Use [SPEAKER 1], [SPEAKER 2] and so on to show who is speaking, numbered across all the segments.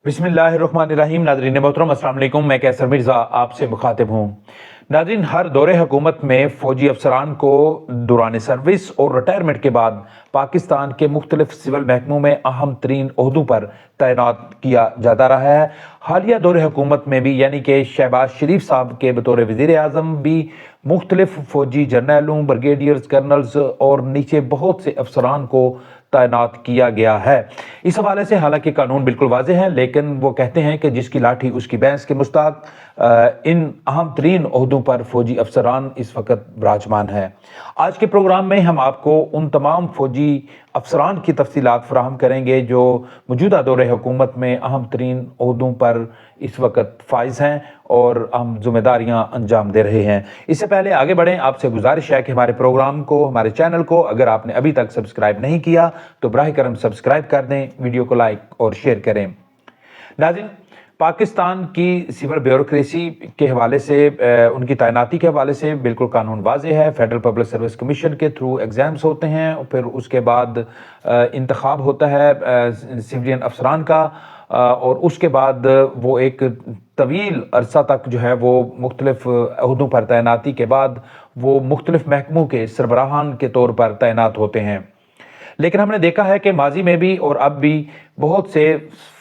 [SPEAKER 1] बिस्मिल्लाहिर्रहमानिर्रहीम। नाज़रीन मोहतरम अस्सलाम वालेकुम। मैं कैसर मिर्ज़ा आपसे मुखातिब हूँ। नाज़रीन, हर दौरे हुकूमत में फ़ौजी अफसरान को दौरान सर्विस और रिटायरमेंट के बाद पाकिस्तान के मुख्तलिफ सिविल महकमों में अहम तरीन ओहदों पर तैनात किया जाता रहा है। हालिया दौरे हुकूमत में भी यानी कि शहबाज शरीफ साहब के बतौर वज़ीर आज़म भी मुख्तलिफ फ़ौजी जर्नलों, ब्रिगेडियर्स, कर्नल्स और नीचे बहुत से अफसरान को तैनात किया गया है। इस हवाले से हालांकि कानून बिल्कुल वाज़ेह है, लेकिन वो कहते हैं कि जिसकी लाठी उसकी भैंस के मुस्ताक इन अहम तरीन ओहदों पर फौजी अफसरान इस वक्त विराजमान है। आज के प्रोग्राम में हम आपको उन तमाम फौजी अफसरान की तफसीलात फराहम करेंगे जो मौजूदा दौरे हुकूमत में अहम तरीन ओहदों पर इस वक्त फाइज हैं और हम जिम्मेदारियां अंजाम दे रहे हैं। इससे पहले आगे बढ़ें, आपसे गुजारिश है कि हमारे प्रोग्राम को, हमारे चैनल को अगर आपने अभी तक सब्सक्राइब नहीं किया तो बराह करम सब्सक्राइब कर दें, वीडियो को लाइक और शेयर करें। नाज़रीन, पाकिस्तान की सिविल ब्यूरोक्रेसी के हवाले से, उनकी तैनाती के हवाले से बिल्कुल कानून वाज़ेह है। फेडरल पब्लिक सर्विस कमीशन के थ्रू एग्ज़ाम्स होते हैं, फिर उसके बाद इंतखाब होता है सिविलियन अफसरान का, और उसके बाद वो एक तवील अरसा तक जो है वो मुख्तलिफ ओहदों पर तैनाती के बाद वो मुख्तलिफ महकमों के सरबराहान के तौर पर तैनात होते हैं। लेकिन हमने देखा है कि माजी में भी और अब भी बहुत से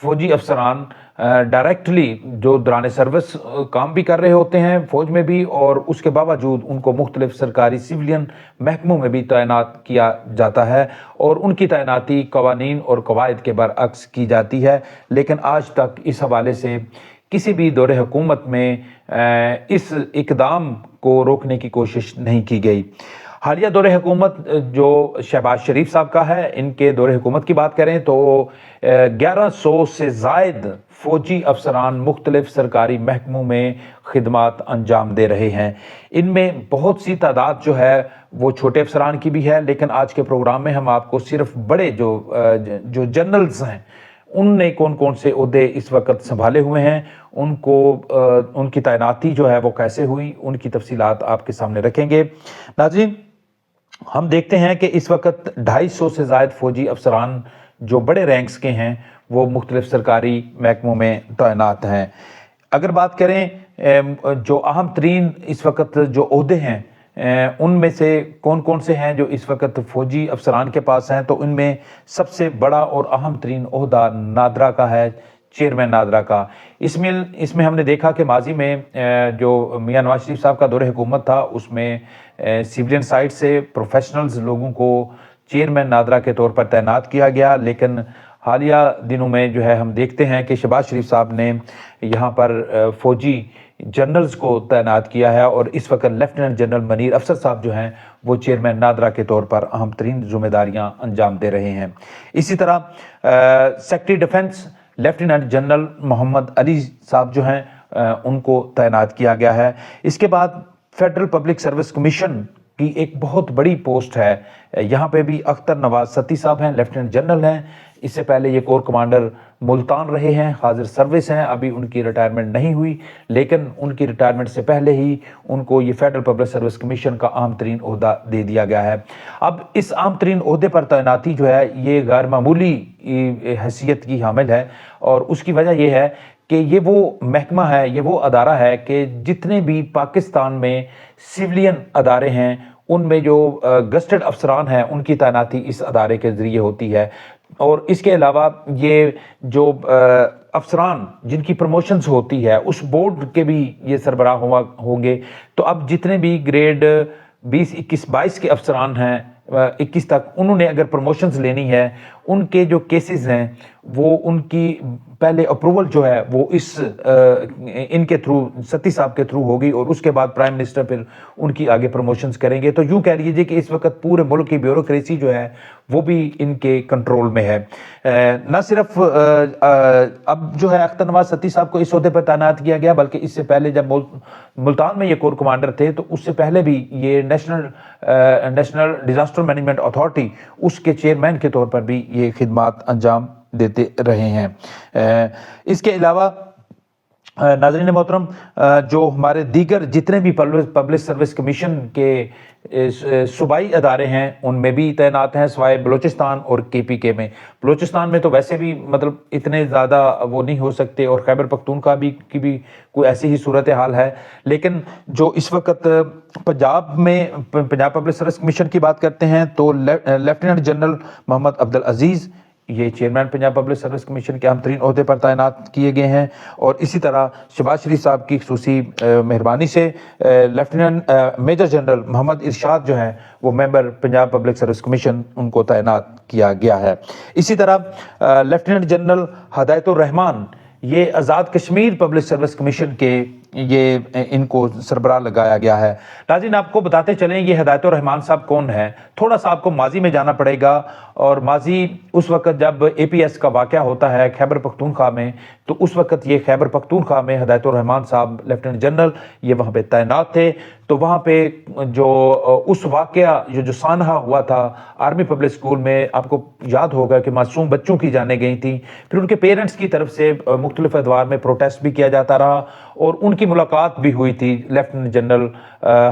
[SPEAKER 1] फौजी अफसरान डायरेक्टली जो दौरान सर्विस काम भी कर रहे होते हैं फौज में भी, और उसके बावजूद उनको मुख्तलिफ सरकारी सिविलियन महकमों में भी तैनात किया जाता है और उनकी तैनाती कवानीन और कवायद के बरअक्स की जाती है। लेकिन आज तक इस हवाले से किसी भी दौरे हुकूमत में इस इकदाम को रोकने की कोशिश नहीं की गई। हालिया दौरे हुकूमत जो शहबाज शरीफ साहब का है, इनके दौरे हुकूमत की बात करें तो 1100 से ज़ायद फ़ौजी अफसरान मुख्तलिफ सरकारी महकमों में खिदमात अंजाम दे रहे हैं। इनमें बहुत सी तादाद जो है वो छोटे अफसरान की भी है, लेकिन आज के प्रोग्राम में हम आपको सिर्फ बड़े जो जनरल्स हैं उनने कौन कौन से ओहदे इस वक्त संभाले हुए हैं, उनकी तैनाती जो है वो कैसे हुई, उनकी तफसीलात आपके सामने रखेंगे। नाज़रीन, हम देखते हैं कि इस वक्त 250 से ज़ायद फ़ौजी अफसरान जो बड़े रैंक्स के हैं वो मुख्तलिफ सरकारी महकमों में तैनात हैं। अगर बात करें जो अहम तरीन इस वक्त जो ओहदे हैं उनमें से कौन कौन से हैं जो इस वक्त फ़ौजी अफसरान के पास हैं, तो उनमें सबसे बड़ा और अहम तरीन ओहदा नादरा का है, चेयरमैन नादरा का। इसमें हमने देखा कि माजी में जो मियां नवाज शरीफ साहब का दौरे हुकूमत था उसमें सिविलियन साइड से प्रोफेशनल्स लोगों को चेयरमैन नादरा के तौर पर तैनात किया गया। लेकिन हालिया दिनों में जो है हम देखते हैं कि शहबाज शरीफ साहब ने यहाँ पर फ़ौजी जनरल्स को तैनात किया है और इस वक्त लेफ्टिनेंट जनरल मनीर अफसर साहब जो हैं वो चेयरमैन नादरा के तौर पर अहम तरीन जिम्मेदारियाँ अंजाम दे रहे हैं। इसी तरह secretary defence lieutenant general Mohammad Ali साहब जो हैं उनको तैनात किया गया है। इसके बाद फेडरल पब्लिक सर्विस कमीशन की एक बहुत बड़ी पोस्ट है, यहाँ पे भी अख्तर नवाज सती साहब हैं, लेफ्टिनेंट जनरल हैं। इससे पहले ये कोर कमांडर मुल्तान रहे हैं, हाजिर सर्विस हैं, अभी उनकी रिटायरमेंट नहीं हुई, लेकिन उनकी रिटायरमेंट से पहले ही उनको ये फेडरल पब्लिक सर्विस कमीशन का अहम तरीन ओहदा दे दिया गया है। अब इस अहम तरीन ओहदे पर तैनाती जो है ये गैर मामूली हैसियत की हामिल है, और उसकी वजह यह है कि ये वो महकमा है, ये वो अदारा है कि जितने भी पाकिस्तान में सिविलियन अदारे हैं उनमें जो गस्टेड अफसरान हैं उनकी तैनाती इस अदारे के ज़रिए होती है। और इसके अलावा ये जो अफसरान जिनकी प्रमोशंस होती है उस बोर्ड के भी ये सरबराह होंगे। तो अब जितने भी ग्रेड 20, 21, 22 के अफसरान हैं 21 तक, उन्होंने अगर प्रमोशंस लेनी है, उनके जो केसेस हैं वो उनकी पहले अप्रूवल जो है वो इनके थ्रू सती साहब के थ्रू होगी और उसके बाद प्राइम मिनिस्टर फिर उनकी आगे प्रमोशंस करेंगे। तो यूँ कह लीजिए कि इस वक्त पूरे मुल्क की ब्यूरोक्रेसी जो है वो भी इनके कंट्रोल में है। न सिर्फ अब जो है अख्तर नवाज सती साहब को इस ओहदे पर तैनात किया गया, बल्कि इससे पहले जब मुल्तान में ये कोर कमांडर थे तो उससे पहले भी ये नेशनल डिजास्टर मैनेजमेंट अथॉरिटी उसके चेयरमैन के तौर पर भी ये खिदमात अंजाम देते रहे हैं। इसके अलावा नाज़रीन मोहतरम, जो हमारे दीगर जितने भी पब्लिक सर्विस कमीशन के सूबाई अदारे हैं उनमें भी तैनात हैं, सिवाय बलूचिस्तान और KPK में। बलूचिस्तान में तो वैसे भी मतलब इतने ज़्यादा वो नहीं हो सकते, और खैबर पख्तूनख्वा की भी कोई ऐसी ही सूरत हाल है। लेकिन जो इस वक्त पंजाब में पंजाब पब्लिक सर्विस कमीशन की बात करते हैं तो लेफ्टिनेंट जनरल मोहम्मद अब्दुल अजीज़ ये chairman Punjab public service commission के अहम तरीन ओहदे पर तैनात किए गए हैं। और इसी तरह शहबाज शरीफ साहब की खुसूसी मेहरबानी से लेफ्टिनेंट मेजर जनरल मोहम्मद इरशाद जो हैं वो member Punjab public service commission उनको तैनात किया गया है। इसी तरह लेफ्टिनेंट जनरल हदायतुर रहमान ये Azad Kashmir public service commission के ये इनको सरबराह लगाया गया है। नाज़रीन आपको बताते चलें ये हदायतुर रहमान साहब कौन है। थोड़ा सा आपको माजी में जाना पड़ेगा, और माजी उस वक्त जब APS का वाक़या होता है खैबर पख्तूनख्वा में, तो उस वक्त ये खैबर पख्तूनख्वा में हदायतुर रहमान साहब लेफ्टिनेंट जनरल ये वहाँ पे तैनात थे। तो वहाँ पे जो उस वाक़या जो सानहा हुआ था आर्मी पब्लिक स्कूल में, आपको याद होगा कि मासूम बच्चों की जानें गई थी, फिर उनके पेरेंट्स की तरफ से मुख्तलिफ अदवार में प्रोटेस्ट भी किया जाता रहा, और उनकी मुलाकात भी हुई थी लेफ्टिनेंट जनरल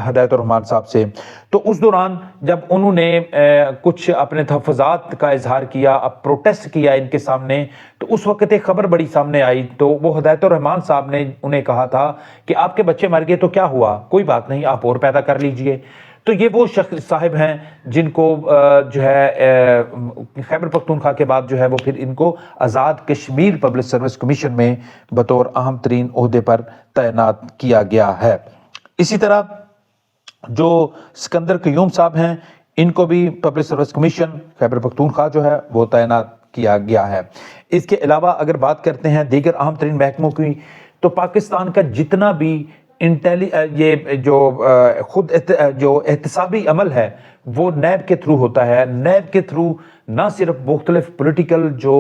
[SPEAKER 1] हदायतुर रहमान साहब से। तो उस दौरान जब उन्होंने कुछ अपने तहफ़्फ़ुज़ात का इजहार किया, अब प्रोटेस्ट किया इनके सामने, तो उस वक्त एक खबर बड़ी सामने आई। तो वो हदायतुर रहमान साहब ने उन्हें कहा था कि आपके बच्चे मर गए तो क्या हुआ, कोई बात नहीं, आप और पैदा कर लीजिए। तो ये वो शख्स साहिब हैं जिनको जो है खैबर पख्तूनख्वा के बाद जो है वो फिर इनको Azad Kashmir public service commission में बतौर अहम तरीन ओहदे पर तैनात किया गया है। इसी तरह जो सिकंदर क़य्यूम साहब हैं इनको भी public service commission Khyber Pakhtunkhwa जो है वो तैनात किया गया है। इसके अलावा अगर बात करते हैं दीगर अहम तरीन महकमों की, तो पाकिस्तान का जितना भी ये जो खुद जो एहतसाबी अमल है वो नैब के थ्रू होता है। नैब के थ्रू ना सिर्फ मुख्तलिफ पोलिटिकल जो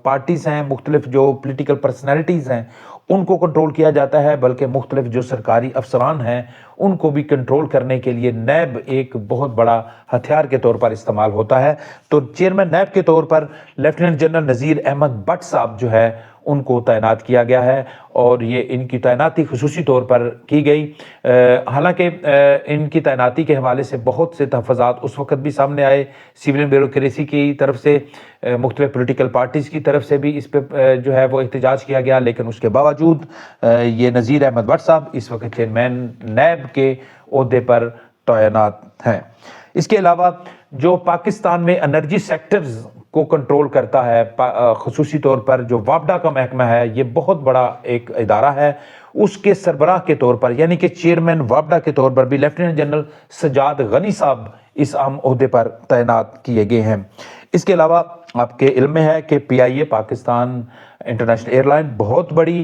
[SPEAKER 1] पार्टीज़ हैं, मुख्तलिफ जो पोलिटिकल पर्सनैलिटीज़ हैं उनको कंट्रोल किया जाता है, बल्कि मुख्तलिफ जो सरकारी अफसरान हैं उनको भी कंट्रोल करने के लिए नैब एक बहुत बड़ा हथियार के तौर पर इस्तेमाल होता है। तो चेयरमैन नैब के तौर पर लेफ्टिनेंट जनरल नज़ीर अहमद भट्ट साहब जो है उनको तैनात किया गया है, और ये इनकी तैनाती खुसूसी तौर पर की गई। हालांकि इनकी तैनाती के हवाले से बहुत से तहफ़्फ़ुज़ात उस वक्त भी सामने आए, सिविलियन ब्यूरोक्रेसी की तरफ से, मुख्तलिफ पोलिटिकल पार्टीज़ की तरफ से भी इस पर जो है वो एहतजाज किया गया, लेकिन उसके बावजूद ये नज़ीर अहमद भट्ट साहब इस वक्त चेयरमैन नैब के ओहदे पर तैनात हैं। इसके अलावा जो पाकिस्तान में एनर्जी सेक्टर्स को कंट्रोल करता है, खुसूसी तौर पर जो वापडा का महकमा है, ये बहुत बड़ा एक इदारा है, उसके सरबराह के तौर पर यानी कि चेयरमैन वापडा के तौर पर भी लेफ्टिनेंट जनरल सजाद गनी साहब इस अहम ओहदे पर तैनात किए गए हैं। इसके अलावा आपके इल्म में है कि PIA पाकिस्तान इंटरनेशनल एयरलाइन बहुत बड़ी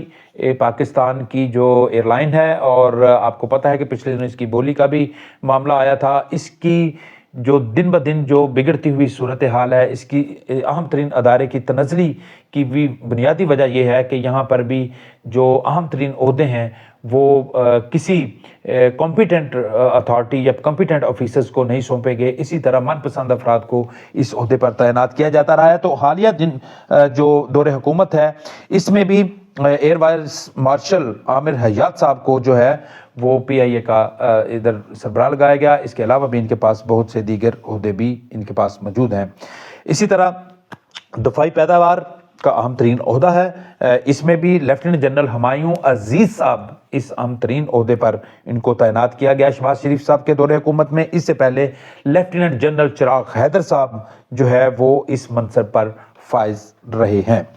[SPEAKER 1] पाकिस्तान की जो एयरलाइन है, और आपको पता है कि पिछले दिनों इसकी बोली का भी मामला आया था। इसकी जो दिन ब दिन जो बिगड़ती हुई सूरत हाल है, इसकी अहम तरीन अदारे की तनज़ली की भी बुनियादी वजह यह है कि यहाँ पर भी जो अहम तरीन ओहदे हैं वो किसी कॉम्पिटेंट अथॉरिटी या कॉम्पिटेंट ऑफिसर्स को नहीं सौंपे गए। इसी तरह मनपसंद अफराद को इस ओहदे पर तैनात किया जाता रहा है। तो हालिया दिन जो दौरे हुकूमत है इसमें भी एयर वाइस मार्शल आमिर हयात साहब को जो है वो PIA का इधर सरबराह लगाया गया। इसके अलावा भी इनके पास बहुत से दीगर ओहदे भी इनके पास मौजूद हैं। इसी तरह दफाई पैदावार का अहम तरीन ओहदा है, इसमें भी लेफ्टिनेंट जनरल हुमायूं अजीज़ साहब इस अहम तरीन ओहदे पर इनको तैनात किया गया शहबाज शरीफ साहब के दौरे हुकूमत में। इससे पहले लेफ्टिनेंट जनरल चिराग हैदर साहब जो है वो इस मनसब पर फाइज रहे हैं।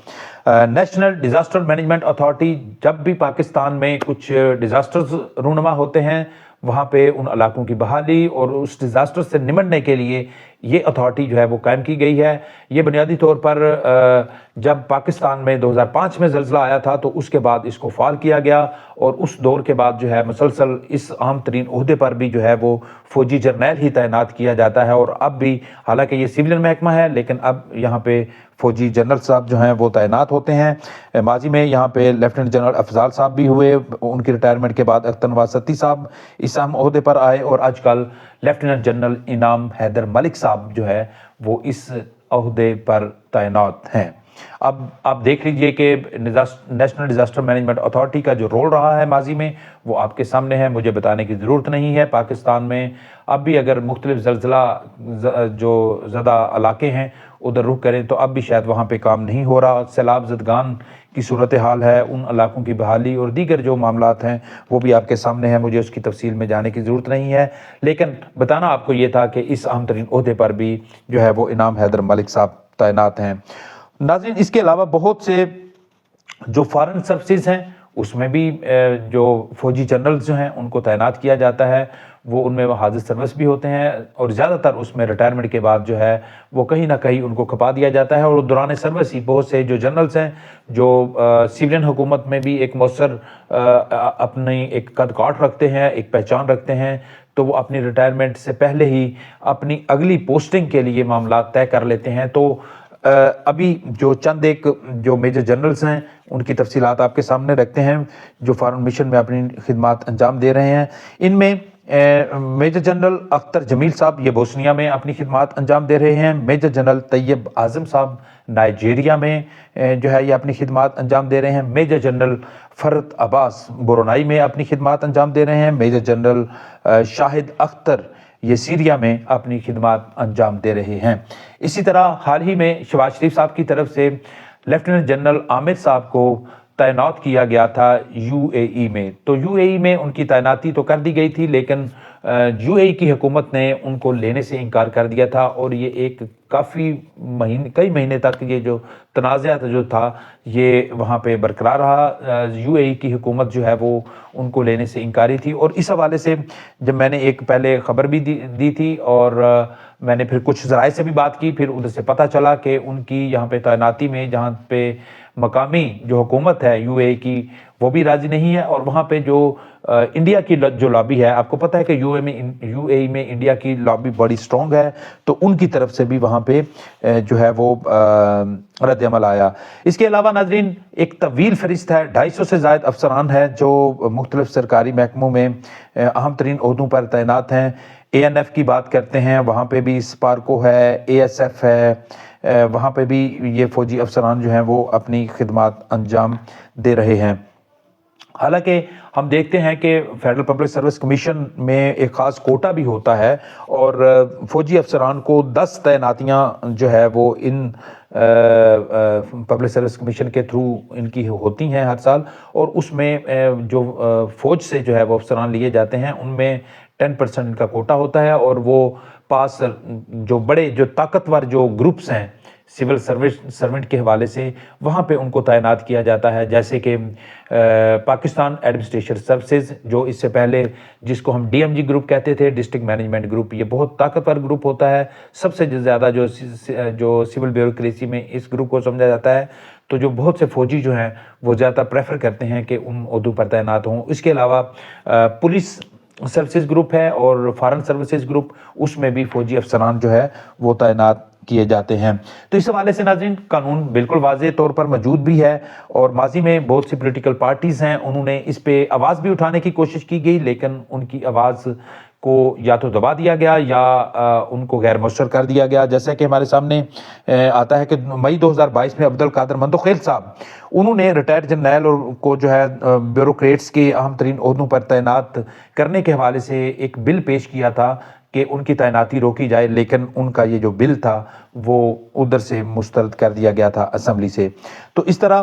[SPEAKER 1] नेशनल डिज़ास्टर मैनेजमेंट अथॉरिटी, जब भी पाकिस्तान में कुछ डिज़ास्टर्स रूनुमा होते हैं वहाँ पे उन इलाकों की बहाली और उस डिज़ास्टर से निमटने के लिए ये अथॉरिटी जो है वो कायम की गई है। ये बुनियादी तौर पर जब पाकिस्तान में 2005 में ज़ल्ज़ला आया था तो उसके बाद इसको फ़ाल किया गया, और उस दौर के बाद जो है मुसलसल इस अहम तरीन ओहदे पर भी जो है वो फ़ौजी जर्नैल ही तैनात किया जाता है। और अब भी हालांकि ये सिविलियन महकमा है लेकिन अब यहाँ पे फ़ौजी जनरल साहब जो हैं वो तैनात होते हैं। माजी में यहाँ पे लेफ्टिनेंट जनरल अफजाल साहब भी हुए, उनकी रिटायरमेंट के बाद अख्तर नवाज सत्ती साहब इस अहम ओहदे पर आए, और आजकल लेफ्टिनेंट जनरल इनाम हैदर मलिक साहब जो है वो इस ओहदे पर तैनात हैं। اب آپ دیکھ لیجئے کہ نیشنل ڈیزاسٹر مینجمنٹ اتھارٹی کا جو رول رہا ہے ماضی میں وہ آپ کے سامنے ہے، مجھے بتانے کی ضرورت نہیں ہے۔ پاکستان میں اب بھی اگر مختلف زلزلہ جو زدہ علاقے ہیں ادھر رخ کریں تو اب بھی شاید وہاں پہ کام نہیں ہو رہا۔ سیلاب زدگان کی صورتحال ہے، ان علاقوں کی بحالی اور دیگر جو معاملات ہیں وہ بھی آپ کے سامنے ہیں، مجھے اس کی تفصیل میں جانے کی ضرورت نہیں ہے، لیکن بتانا آپ کو یہ تھا کہ اس اہم ترین عہدے پر بھی جو ہے وہ انعام حیدر ملک صاحب تعینات ہیں۔ ناظرین، اس کے علاوہ بہت سے جو فارن سروسز ہیں اس میں بھی جو فوجی جنرلز جو ہیں ان کو تعینات کیا جاتا ہے، وہ ان میں وہ حاضر سروس بھی ہوتے ہیں اور زیادہ تر اس میں ریٹائرمنٹ کے بعد جو ہے وہ کہیں نہ کہیں ان کو کھپا دیا جاتا ہے، اور دوران سروس ہی بہت سے جو جنرلز ہیں جو سیولین حکومت میں بھی ایک مؤثر اپنی ایک قد کاٹ رکھتے ہیں، ایک پہچان رکھتے ہیں، تو وہ اپنی ریٹائرمنٹ سے پہلے ہی اپنی اگلی پوسٹنگ کے لیے معاملات طے کر لیتے ہیں۔ تو ابھی جو چند ایک جو میجر جنرلز ہیں ان کی تفصیلات آپ کے سامنے رکھتے ہیں جو فارن مشن میں اپنی خدمات انجام دے رہے ہیں۔ ان میں میجر جنرل اختر جمیل صاحب یہ بوسنیا میں اپنی خدمات انجام دے رہے ہیں، میجر جنرل طیب اعظم صاحب نائجیریا میں جو ہے یہ اپنی خدمات انجام دے رہے ہیں، میجر جنرل فرت عباس برونائی میں اپنی خدمات انجام دے رہے ہیں، میجر جنرل شاہد اختر یہ سیریا میں اپنی خدمات انجام دے رہے ہیں۔ اسی طرح حال ہی میں شہباز شریف صاحب کی طرف سے لیفٹیننٹ جنرل عامر صاحب کو تعینات کیا گیا تھا یو اے ای میں، تو یو اے ای میں ان کی تعیناتی تو کر دی گئی تھی لیکن یو اے ای کی حکومت نے ان کو لینے سے انکار کر دیا تھا، اور یہ ایک کئی مہینے تک یہ جو تنازعات جو تھا یہ وہاں پہ برقرار رہا۔ یو اے ای کی حکومت جو ہے وہ ان کو لینے سے انکاری تھی، اور اس حوالے سے جب میں نے ایک پہلے خبر بھی دی تھی اور میں نے پھر کچھ ذرائع سے بھی بات کی، پھر ادھر سے پتہ چلا کہ ان کی یہاں پہ تعیناتی میں جہاں پہ مقامی جو حکومت ہے یو اے ای کی وہ بھی راضی نہیں ہے، اور وہاں پہ جو انڈیا کی جو لابی ہے، آپ کو پتہ ہے کہ یو اے ای میں انڈیا کی لابی بڑی سٹرونگ ہے، تو ان کی طرف سے بھی وہاں پہ جو ہے وہ رد عمل آیا۔ اس کے علاوہ ناظرین ایک طویل فہرست ہے، 250 سے زائد افسران ہیں جو مختلف سرکاری محکموں میں اہم ترین عہدوں پر تعینات ہیں۔ اے این ایف کی بات کرتے ہیں، وہاں پہ بھی سپارکو ہے، اے ایس ایف ہے، وہاں پہ بھی یہ فوجی افسران جو ہیں وہ اپنی خدمات انجام دے رہے ہیں۔ حالانکہ ہم دیکھتے ہیں کہ فیڈرل پبلک سروس کمیشن میں ایک خاص کوٹا بھی ہوتا ہے، اور فوجی افسران کو 10 تعیناتیاں جو ہے وہ ان پبلک سروس کمیشن کے تھرو ان کی ہوتی ہیں ہر سال، اور اس میں جو فوج سے جو ہے وہ افسران لیے جاتے ہیں ان میں 10% ان کا کوٹا ہوتا ہے، اور وہ پاس جو بڑے جو طاقتور جو گروپس ہیں سول سرونٹ کے حوالے سے وہاں پہ ان کو تعینات کیا جاتا ہے، جیسے کہ پاکستان ایڈمنسٹریشن سروسز جو اس سے پہلے جس کو ہم ڈی ایم جی گروپ کہتے تھے، ڈسٹرکٹ مینجمنٹ گروپ، یہ بہت طاقتور گروپ ہوتا ہے، سب سے زیادہ جو سول بیوروکریسی میں اس گروپ کو سمجھا جاتا ہے، تو جو بہت سے فوجی جو ہیں وہ زیادہ پریفر کرتے ہیں کہ ان عہدوں پر تعینات ہوں۔ اس کے علاوہ پولیس سروسز گروپ ہے اور فارن سروسز گروپ، اس میں بھی فوجی افسران جو ہے وہ تعینات کیے جاتے ہیں۔ تو اس حوالے سے ناظرین قانون بالکل واضح طور پر موجود بھی ہے، اور ماضی میں بہت سی پولیٹیکل پارٹیز ہیں انہوں نے اس پہ آواز بھی اٹھانے کی کوشش کی گئی، لیکن ان کی آواز کو یا تو دبا دیا گیا یا ان کو غیر مؤثر کر دیا گیا۔ جیسا کہ ہمارے سامنے آتا ہے کہ مئی 2022 میں عبد القادر مندوخیل صاحب انہوں نے ریٹائرڈ جرنیل کو جو ہے بیوروکریٹس کے اہم ترین عہدوں پر تعینات کرنے کے حوالے سے ایک بل پیش کیا تھا کہ ان کی تعیناتی روکی جائے، لیکن ان کا یہ جو بل تھا وہ ادھر سے مسترد کر دیا گیا تھا اسمبلی سے۔ تو اس طرح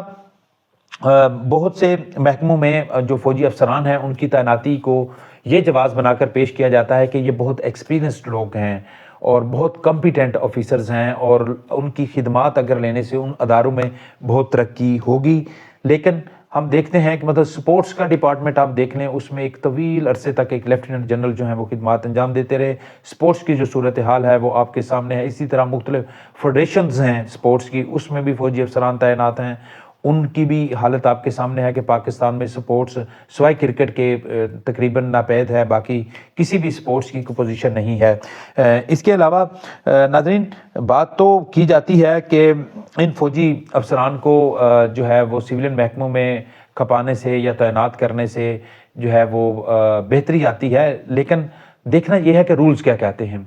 [SPEAKER 1] بہت سے محکموں میں جو فوجی افسران ہیں ان کی تعیناتی کو یہ جواز بنا کر پیش کیا جاتا ہے کہ یہ بہت ایکسپیرینسڈ لوگ ہیں اور بہت کمپیٹنٹ آفیسرز ہیں، اور ان کی خدمات اگر لینے سے ان اداروں میں بہت ترقی ہوگی۔ لیکن ہم دیکھتے ہیں کہ مطلب سپورٹس کا ڈپارٹمنٹ آپ دیکھ لیں، اس میں ایک طویل عرصے تک ایک لیفٹیننٹ جنرل جو ہیں وہ خدمات انجام دیتے رہے۔ سپورٹس کی جو صورتحال ہے وہ آپ کے سامنے ہے۔ اسی طرح مختلف فیڈریشنز ہیں سپورٹس کی، اس میں بھی فوجی افسران تعینات ہیں، ان کی بھی حالت آپ کے سامنے ہے کہ پاکستان میں سپورٹس سوائے کرکٹ کے تقریباً ناپید ہے، باقی کسی بھی سپورٹس کی کوئی پوزیشن نہیں ہے۔ اس کے علاوہ ناظرین بات تو کی جاتی ہے کہ ان فوجی افسران کو جو ہے وہ سویلین محکموں میں کھپانے سے یا تعینات کرنے سے جو ہے وہ بہتری آتی ہے، لیکن دیکھنا یہ ہے کہ رولز کیا کہتے ہیں۔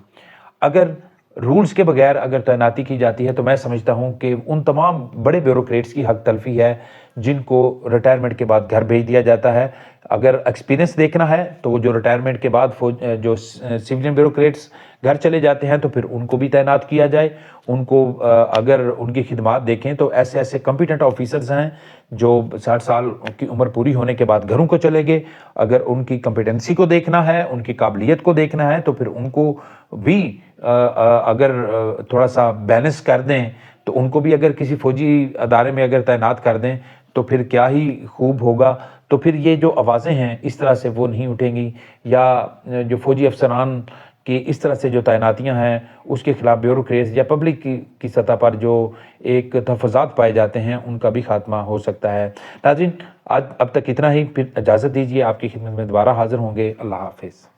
[SPEAKER 1] اگر رولز کے بغیر اگر تعیناتی کی جاتی ہے تو میں سمجھتا ہوں کہ ان تمام بڑے بیوروکریٹس کی حق تلفی ہے جن کو ریٹائرمنٹ کے بعد گھر بھیج دیا جاتا ہے۔ اگر ایکسپیرینس دیکھنا ہے تو وہ جو ریٹائرمنٹ کے بعد جو سویلین بیوروکریٹس گھر چلے جاتے ہیں تو پھر ان کو بھی تعینات کیا جائے۔ ان کو اگر ان کی خدمات دیکھیں تو ایسے ایسے کمپیٹنٹ آفیسرز ہیں جو 60 سال کی عمر پوری ہونے کے بعد گھروں کو چلے گئے۔ اگر ان کی کمپیٹنسی کو دیکھنا ہے، ان کی قابلیت کو دیکھنا ہے تو پھر ان کو بھی اگر تھوڑا سا بیلنس کر دیں تو ان کو بھی اگر کسی فوجی ادارے میں اگر تعینات کر دیں تو پھر کیا ہی خوب ہوگا۔ تو پھر یہ جو آوازیں ہیں اس طرح سے وہ نہیں اٹھیں گی، یا جو فوجی افسران کی اس طرح سے جو تعیناتیاں ہیں اس کے خلاف بیوروکریٹس یا پبلک کی سطح پر جو ایک تحفظات پائے جاتے ہیں ان کا بھی خاتمہ ہو سکتا ہے۔ ناظرین، اب تک اتنا ہی، پھر اجازت دیجیے، آپ کی خدمت میں دوبارہ حاضر ہوں گے۔ اللہ حافظ۔